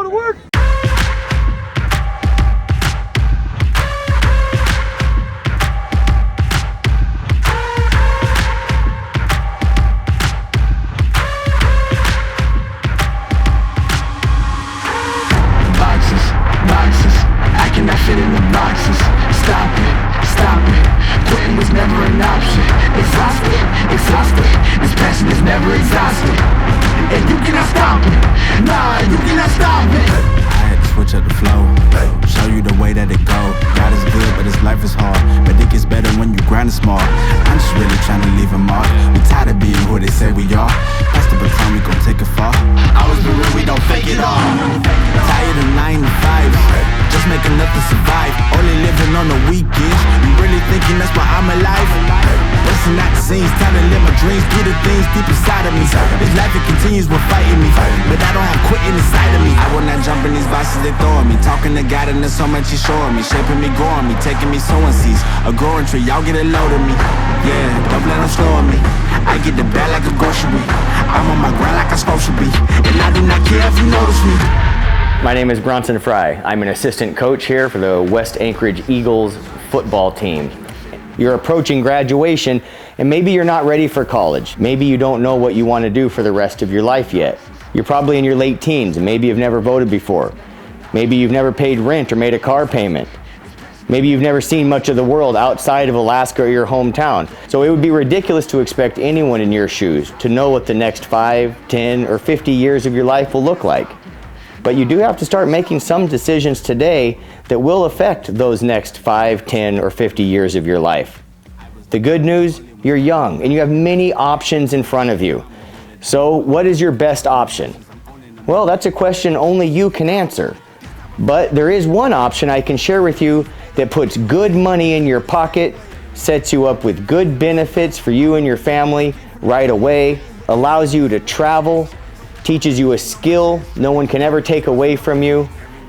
to work. Fit in the boxes. Stop it, quitting was never an option. Exhausted, this passion is never exhausted. And you cannot stop it, nah, you cannot stop it. I had to switch up the flow, show you the way that it go. God is good, but his life is hard, but it gets better when you grind it smart. I'm just really trying to leave a mark. We tired of being who they say we are. That's the baton, we gon' take it far. Always be real, we don't fake it all. Tired of 9 to 5, just make enough to survive. Only living on the weekends. You really thinking that's why I'm alive? Busting out the scenes, time to live my dreams. Do the things deep inside of me. This life it continues with fighting me, but I don't have quitting inside of me. I will not jump in these boxes they throwing me. Talking to God and there's so much he's showing me. Shaping me, growing me, taking me sowing seeds. A growing tree, y'all get a load of me. Yeah, don't let them slow me. I get the bag like a grocery. I'm on my grind like I'm supposed to be, and I do not care if you notice me. My name is Bronson Fry. I'm an assistant coach here for the West Anchorage Eagles football team. You're approaching graduation and maybe you're not ready for college. Maybe you don't know what you want to do for the rest of your life yet. You're probably in your late teens and maybe you've never voted before. Maybe you've never paid rent or made a car payment. Maybe you've never seen much of the world outside of Alaska or your hometown. So it would be ridiculous to expect anyone in your shoes to know what the next 5, 10, or 50 years of your life will look like. But you do have to start making some decisions today that will affect those next 5, 10, or 50 years of your life. The good news, you're young and you have many options in front of you. So what is your best option? Well, that's a question only you can answer. But there is one option I can share with you that puts good money in your pocket, sets you up with good benefits for you and your family right away, allows you to travel, teaches you a skill no one can ever take away from you,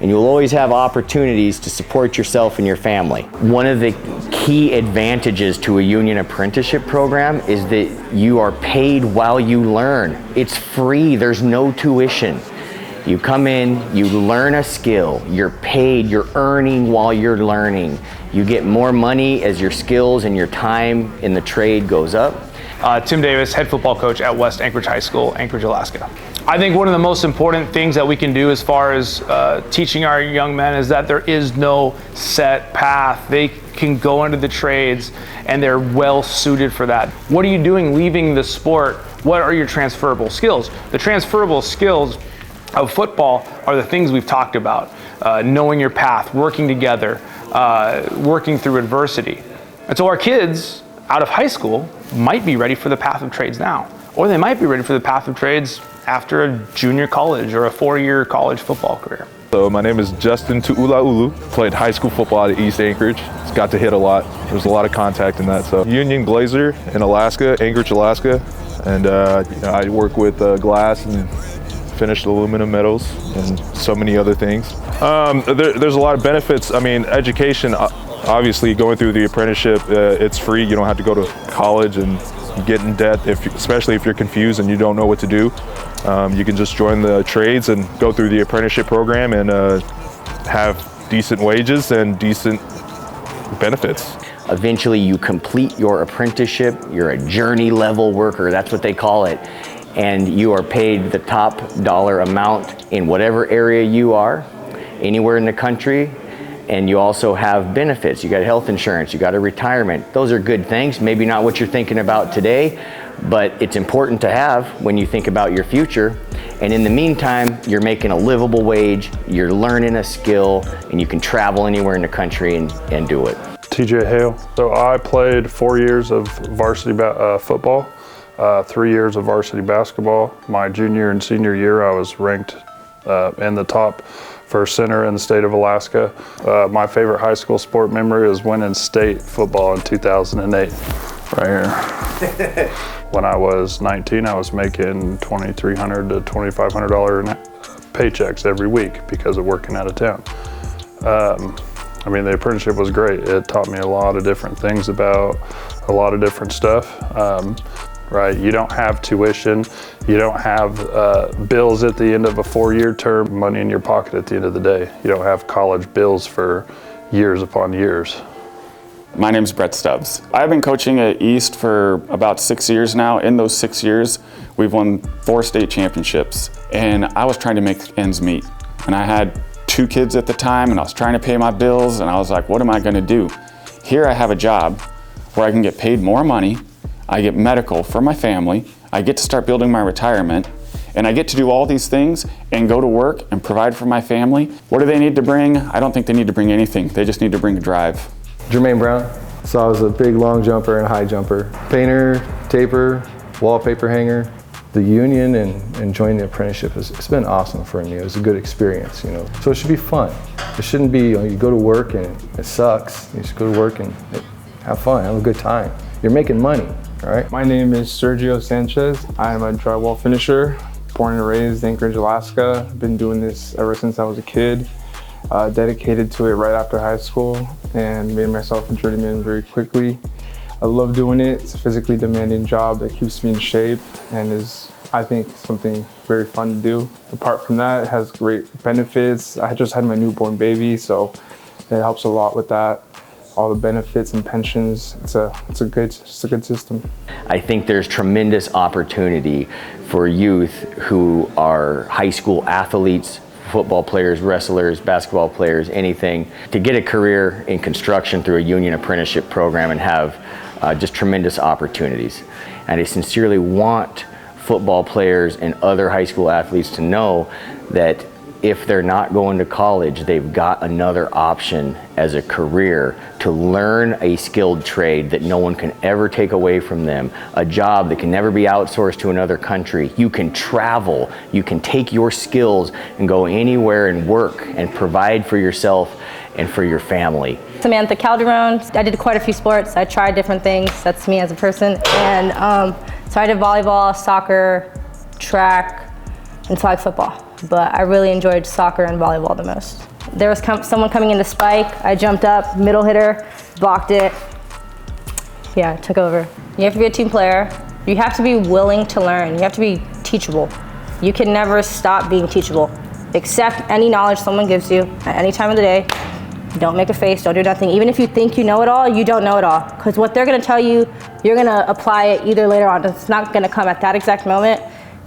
and you'll always have opportunities to support yourself and your family. One of the key advantages to a union apprenticeship program is that you are paid while you learn. It's free, there's no tuition. You come in, you learn a skill, you're paid, you're earning while you're learning. You get more money as your skills and your time in the trade goes up. Tim Davis, head football coach at West Anchorage High School, Anchorage, Alaska. I think one of the most important things that we can do as far as teaching our young men is that there is no set path. They can go into the trades and they're well suited for that. What are you doing leaving the sport? What are your transferable skills? The transferable skills of football are the things we've talked about. Knowing your path, working together, working through adversity. And so our kids out of high school might be ready for the path of trades now, or they might be ready for the path of trades after a junior college or a 4-year college football career. So my name is Justin Tu'ulaulu. Played high school football at East Anchorage. Got to hit a lot. There's a lot of contact in that. So Union Glazer in Alaska, Anchorage, Alaska. And I work with glass and finished aluminum metals and so many other things. There's a lot of benefits. I mean, education, obviously going through the apprenticeship, it's free. You don't have to go to college and get in debt, especially if you're confused and you don't know what to do. You can just join the trades and go through the apprenticeship program and have decent wages and decent benefits. Eventually you complete your apprenticeship, you're a journey level worker, that's what they call it, and you are paid the top dollar amount in whatever area you are, anywhere in the country. And you also have benefits. You got health insurance, you got a retirement. Those are good things, maybe not what you're thinking about today, but it's important to have when you think about your future. And in the meantime, you're making a livable wage, you're learning a skill, and you can travel anywhere in the country and do it. TJ Hale. So I played 4 years of varsity football, 3 years of varsity basketball. My junior and senior year, I was ranked in the top for center in the state of Alaska. My favorite high school sport memory is winning state football in 2008, right here. When I was 19, I was making $2,300 to $2,500 paychecks every week because of working out of town. I mean, the apprenticeship was great. It taught me a lot of different things about a lot of different stuff. right? You don't have tuition, you don't have bills at the end of a 4-year term, money in your pocket at the end of the day. You don't have college bills for years upon years. My name's Brett Stubbs. I've been coaching at East for about 6 years now. In those 6 years, we've won 4 state championships. And I was trying to make ends meet. And I had 2 kids at the time, and I was trying to pay my bills, and I was like, what am I gonna do? Here I have a job where I can get paid more money, I get medical for my family, I get to start building my retirement, and I get to do all these things and go to work and provide for my family. What do they need to bring? I don't think they need to bring anything. They just need to bring a drive. Jermaine Brown. So I was a big long jumper and high jumper. Painter, taper, wallpaper hanger. The union and joining the apprenticeship, it's been awesome for me. It was a good experience, you know. So it should be fun. It shouldn't be, you go to work and it sucks. You just go to work and have fun, have a good time. You're making money, all right? My name is Sergio Sanchez. I'm a drywall finisher, born and raised in Anchorage, Alaska. I've been doing this ever since I was a kid. Dedicated to it right after high school and made myself a journeyman very quickly. I love doing it. It's a physically demanding job that keeps me in shape and is, I think, something very fun to do. Apart from that, it has great benefits. I just had my newborn baby, so it helps a lot with that. All the benefits and pensions, it's a good system. I think there's tremendous opportunity for youth who are high school athletes, football players, wrestlers, basketball players, anything, to get a career in construction through a union apprenticeship program and have just tremendous opportunities. And I sincerely want football players and other high school athletes to know that if they're not going to college, they've got another option as a career to learn a skilled trade that no one can ever take away from them, a job that can never be outsourced to another country. You can travel, you can take your skills and go anywhere and work and provide for yourself and for your family. Samantha Calderon. I did quite a few sports. I tried different things. That's me as a person. And so I did volleyball, soccer, track, and flag football. But I really enjoyed soccer and volleyball the most. There was someone coming into spike. I jumped up, middle hitter, blocked it. Yeah, took over. You have to be a team player. You have to be willing to learn. You have to be teachable. You can never stop being teachable. Accept any knowledge someone gives you at any time of the day. Don't make a face, don't do nothing. Even if you think you know it all, you don't know it all. Because what they're gonna tell you, you're gonna apply it either later on. It's not gonna come at that exact moment,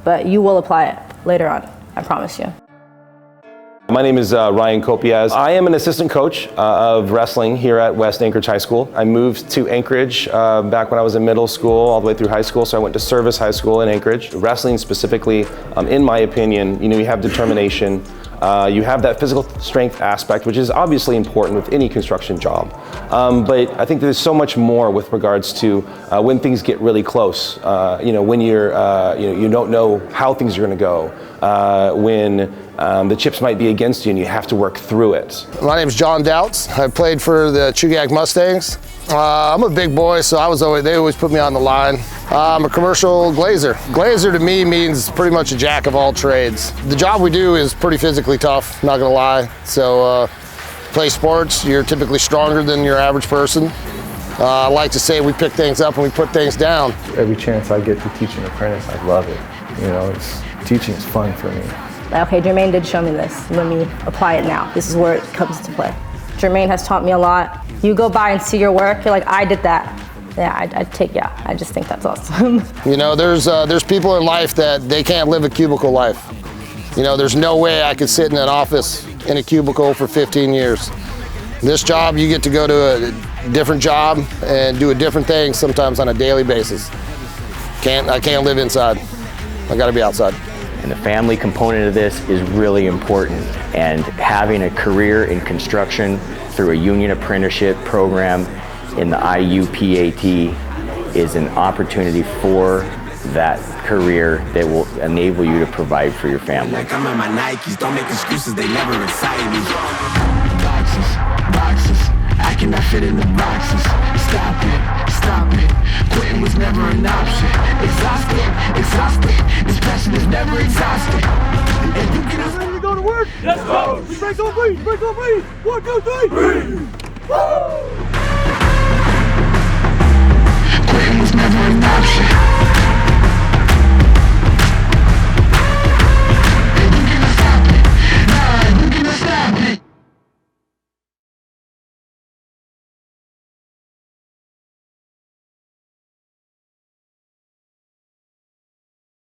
but you will apply it later on, I promise you. My name is Ryan Kopiaz. I am an assistant coach of wrestling here at West Anchorage High School. I moved to Anchorage back when I was in middle school, all the way through high school, so I went to Service High School in Anchorage. Wrestling specifically, in my opinion, you have determination, you have that physical strength aspect, which is obviously important with any construction job. But I think there's so much more with regards to when things get really close. When you're, you don't know how things are going to go. When the chips might be against you and you have to work through it. My name's John Doubts. I played for the Chugach Mustangs. I'm a big boy, so they always put me on the line. I'm a commercial glazer. Glazer to me means pretty much a jack of all trades. The job we do is pretty physically tough, not gonna lie. So play sports, you're typically stronger than your average person. I like to say we pick things up and we put things down. Every chance I get to teach an apprentice, I love it. Teaching is fun for me. Okay, Jermaine did show me this. Let me apply it now. This is where it comes to play. Jermaine has taught me a lot. You go by and see your work, you're like, I did that. Yeah, I just think that's awesome. There's people in life that they can't live a cubicle life. There's no way I could sit in an office in a cubicle for 15 years. This job, you get to go to a different job and do a different thing sometimes on a daily basis. I can't live inside. I gotta be outside. And the family component of this is really important. And having a career in construction through a union apprenticeship program in the IUPAT is an opportunity for that career that will enable you to provide for your family. Like I'm in my Nikes, don't make excuses, they never excite me. Boxes, I cannot fit in the boxes. Stop it, quitting was never an option. Exhausted, this passion is never exhausted. And you can ready to go to work? Let's go! Break on breathe! 1, 2, 3! Breathe! Woo!